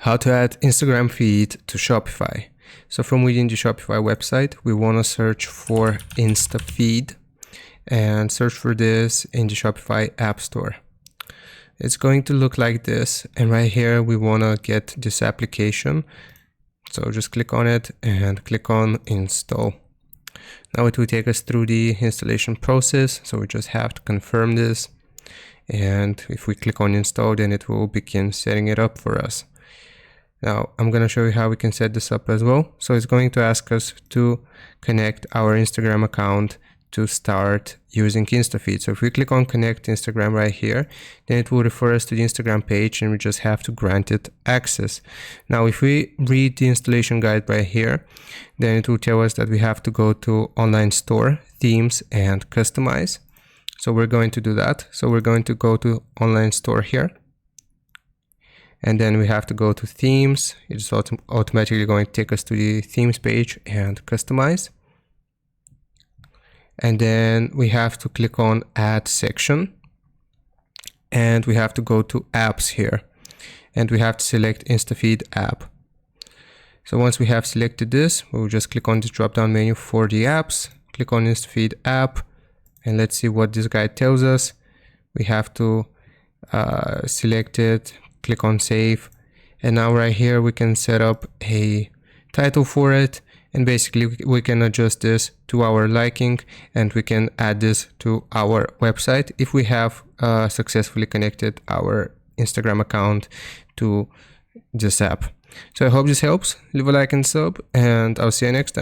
How to add Instagram feed to Shopify. So from within the Shopify website, we want to search for Insta feed and search for this in the Shopify App Store. It's going to look like this, and right here we want to get this application. So just click on it and click on install. Now it will take us through the installation process, so we just have to confirm this, and if we click on install, then it will begin setting it up for us. Now I'm going to show you how we can set this up as well. So it's going to ask us to connect our Instagram account to start using InstaFeed. So if we click on connect Instagram right here, then it will refer us to the Instagram page, and we just have to grant it access. Now if we read the installation guide right here, then it will tell us that we have to go to online store, themes, and customize. So we're going to do that. So we're going to go to online store here, and then we have to go to themes. It's automatically going to take us to the themes page and customize. And then we have to click on add section, and we have to go to apps here, and we have to select InstaFeed app. So once we have selected this, we'll just click on this drop down menu for the apps, click on InstaFeed app, and let's see what this guide tells us. We have to select it, click on save, and now right here we can set up a title for it, and basically we can adjust this to our liking, and we can add this to our website if we have successfully connected our Instagram account to this app. So I hope this helps. Leave a like and sub, and I'll see you next time.